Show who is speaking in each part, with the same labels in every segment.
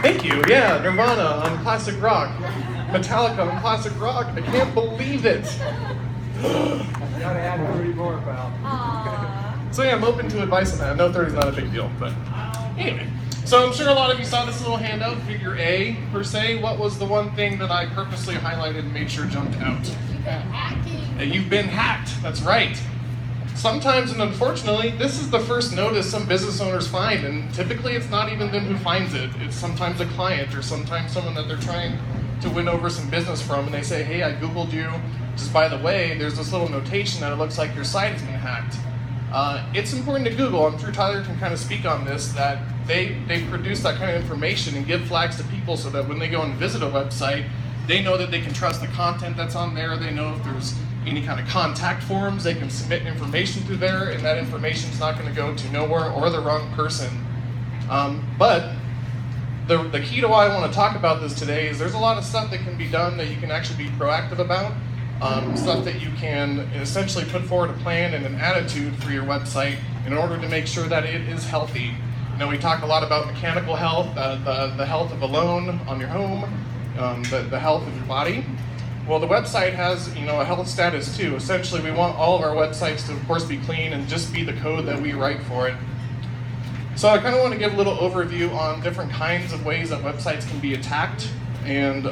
Speaker 1: Thank you. Yeah, Nirvana on classic rock. Metallica on classic rock. I can't believe it.
Speaker 2: Gotta add 3 more, pal.
Speaker 1: So yeah, I'm open to advice on that. I know 30 is not a big deal, but anyway. So I'm sure a lot of you saw this little handout, figure A, per se. What was the one thing that I purposely highlighted and made sure jumped out?
Speaker 3: You've been hacking.
Speaker 1: You've been hacked. That's right. Sometimes, and unfortunately, this is the first notice some business owners find, and typically it's not even them who finds it. It's sometimes a client or sometimes someone that they're trying to win over some business from, and they say, hey, I Googled you. Just by the way, there's this little notation that it looks like your site has been hacked. It's important to Google. I'm sure Tyler can kind of speak on this, that they produce that kind of information and give flags to people so that when they go and visit a website, they know that they can trust the content that's on there. They know if there's any kind of contact forms, they can submit information through there, and that information is not going to go to nowhere or the wrong person. But the key to why I want to talk about this today is there's a lot of stuff that can be done that you can actually be proactive about. Stuff that you can essentially put forward a plan and an attitude for your website in order to make sure that it is healthy. You know, we talk a lot about mechanical health, the health of a loan on your home, the health of your body. Well, the website has, a health status too. Essentially, we want all of our websites to, of course, be clean and just be the code that we write for it. So I kind of want to give a little overview on different kinds of ways that websites can be attacked. And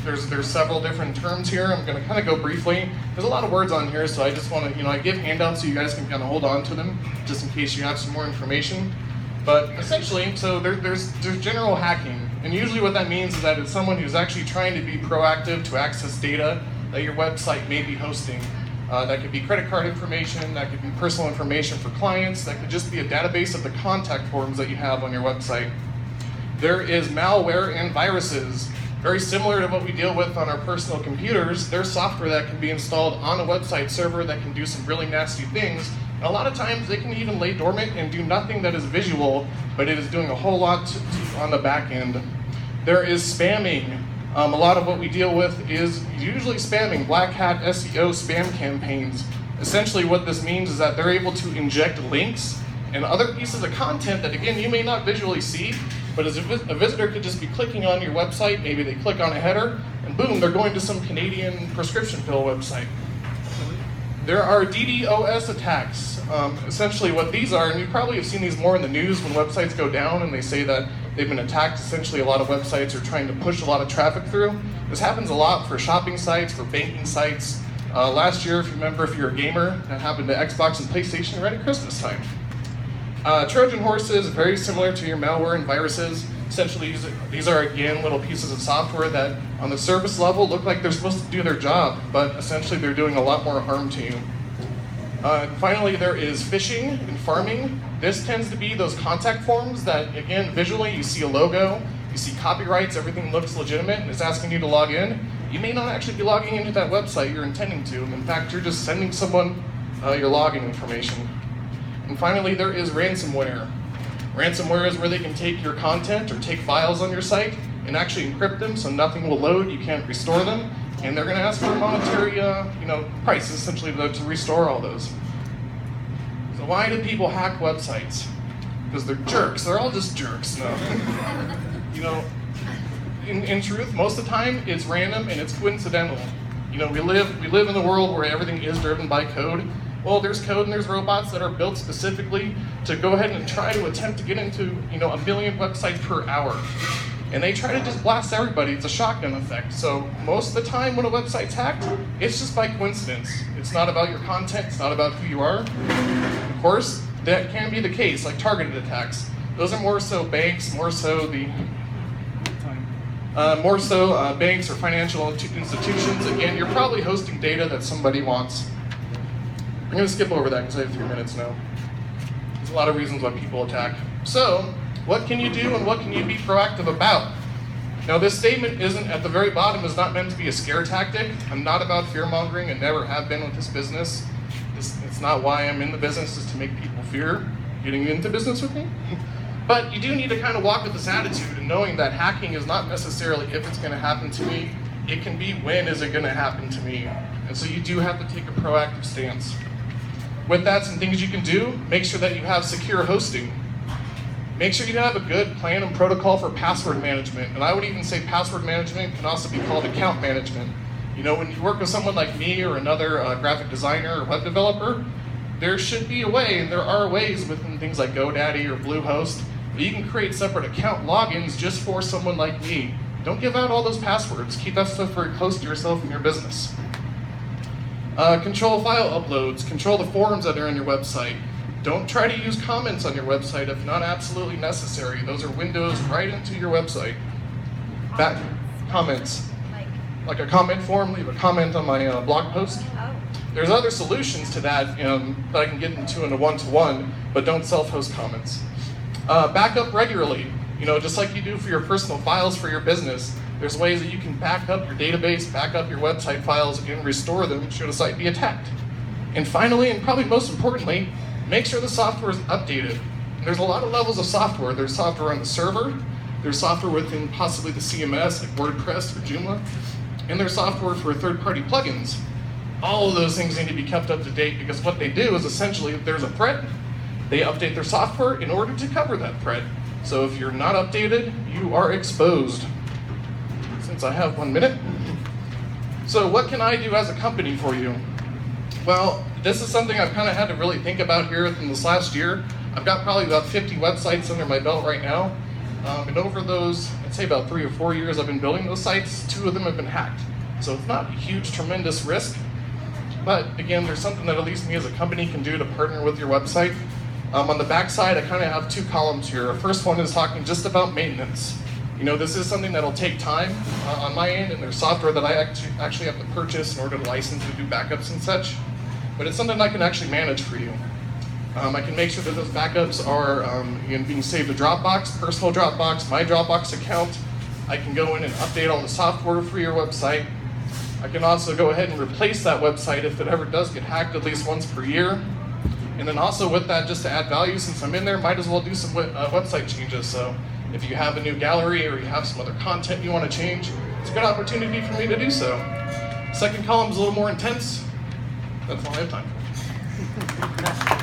Speaker 1: there's several different terms here. I'm going to kind of go briefly. There's a lot of words on here, so I just want to, I give handouts so you guys can kind of hold on to them, just in case you have some more information. But essentially, so there's general hacking. And usually what that means is that it's someone who's actually trying to be proactive to access data that your website may be hosting. That could be credit card information, that could be personal information for clients, that could just be a database of the contact forms that you have on your website. There is malware and viruses. Very similar to what we deal with on our personal computers, there's software that can be installed on a website server that can do some really nasty things. And a lot of times they can even lay dormant and do nothing that is visual, but it is doing a whole lot on the back end. There is spamming. A lot of what we deal with is usually spamming, black hat SEO spam campaigns. Essentially what this means is that they're able to inject links and other pieces of content that, again, you may not visually see, but as a visitor could just be clicking on your website, maybe they click on a header, and boom, they're going to some Canadian prescription pill website. There are DDoS attacks. Essentially what these are, and you probably have seen these more in the news when websites go down and they say that they've been attacked. Essentially a lot of websites are trying to push a lot of traffic through. This happens a lot for shopping sites, for banking sites. Last year, if you remember, if you're a gamer, that happened to Xbox and PlayStation right at Christmas time. Trojan horses, very similar to your malware and viruses. Essentially, these are, again, little pieces of software that on the service level look like they're supposed to do their job, but essentially they're doing a lot more harm to you. Finally, there is phishing and farming. This tends to be those contact forms that, again, visually you see a logo, you see copyrights, everything looks legitimate, and it's asking you to log in. You may not actually be logging into that website you're intending to. In fact, you're just sending someone your login information. And finally, there is ransomware. Ransomware is where they can take your content or take files on your site and actually encrypt them so nothing will load, you can't restore them, and they're going to ask for a monetary price essentially to restore all those. So why do people hack websites? Because they're jerks. They're all just jerks. No. In truth, most of the time it's random and it's coincidental. We live in the world where everything is driven by code. Well, there's code and there's robots that are built specifically to go ahead and try to attempt to get into, 1 million websites per hour. And they try to just blast everybody. It's a shotgun effect. So most of the time when a website's hacked, it's just by coincidence. It's not about your content. It's not about who you are. Of course, that can be the case, like targeted attacks. Those are more so banks, banks or financial institutions. Again, you're probably hosting data that somebody wants. I'm going to skip over that because I have 3 minutes now. There's a lot of reasons why people attack. So, what can you do and what can you be proactive about? Now, this statement isn't, at the very bottom, is not meant to be a scare tactic. I'm not about fear-mongering and never have been with this business. It's not why I'm in the business, is to make people fear getting into business with me. But you do need to kind of walk with this attitude and knowing that hacking is not necessarily if it's going to happen to me. It can be when is it going to happen to me. And so you do have to take a proactive stance. With that, some things you can do: make sure that you have secure hosting. Make sure you have a good plan and protocol for password management. And I would even say password management can also be called account management. You know, when you work with someone like me or another graphic designer or web developer, there should be a way, and there are ways within things like GoDaddy or Bluehost, that you can create separate account logins just for someone like me. Don't give out all those passwords. Keep that stuff very close to yourself and your business. Control file uploads. Control the forums that are on your website. Don't try to use comments on your website if not absolutely necessary. Those are windows right into your website. Back comments. Like a comment form, leave a comment on my blog post. There's other solutions to that that I can get into in a one-to-one, but don't self-host comments. Back up regularly. You know, just like you do for your personal files for your business, there's ways that you can back up your database, back up your website files, and restore them should a site be attacked. And finally, and probably most importantly, make sure the software is updated. There's a lot of levels of software. There's software on the server, there's software within possibly the CMS, like WordPress or Joomla, and there's software for third-party plugins. All of those things need to be kept up to date because what they do is essentially, if there's a threat, they update their software in order to cover that threat. So if you're not updated, you are exposed. Since I have 1 minute. So what can I do as a company for you? Well, this is something I've kind of had to really think about here in this last year. I've got probably about 50 websites under my belt right now. And over those, I'd say about 3 or 4 years I've been building those sites, 2 of them have been hacked. So it's not a huge, tremendous risk. But again, there's something that at least me as a company can do to partner with your website. On the back side, I kind of have 2 columns here. The first one is talking just about maintenance. You know, this is something that'll take time on my end, and there's software that I actually have to purchase in order to license and do backups and such. But it's something I can actually manage for you. I can make sure that those backups are being saved to Dropbox, personal Dropbox, my Dropbox account. I can go in and update all the software for your website. I can also go ahead and replace that website if it ever does get hacked at least once per year. And then also with that, just to add value, since I'm in there, might as well do some website changes. So if you have a new gallery or you have some other content you want to change, it's a good opportunity for me to do so. Second column is a little more intense. That's all I have time for.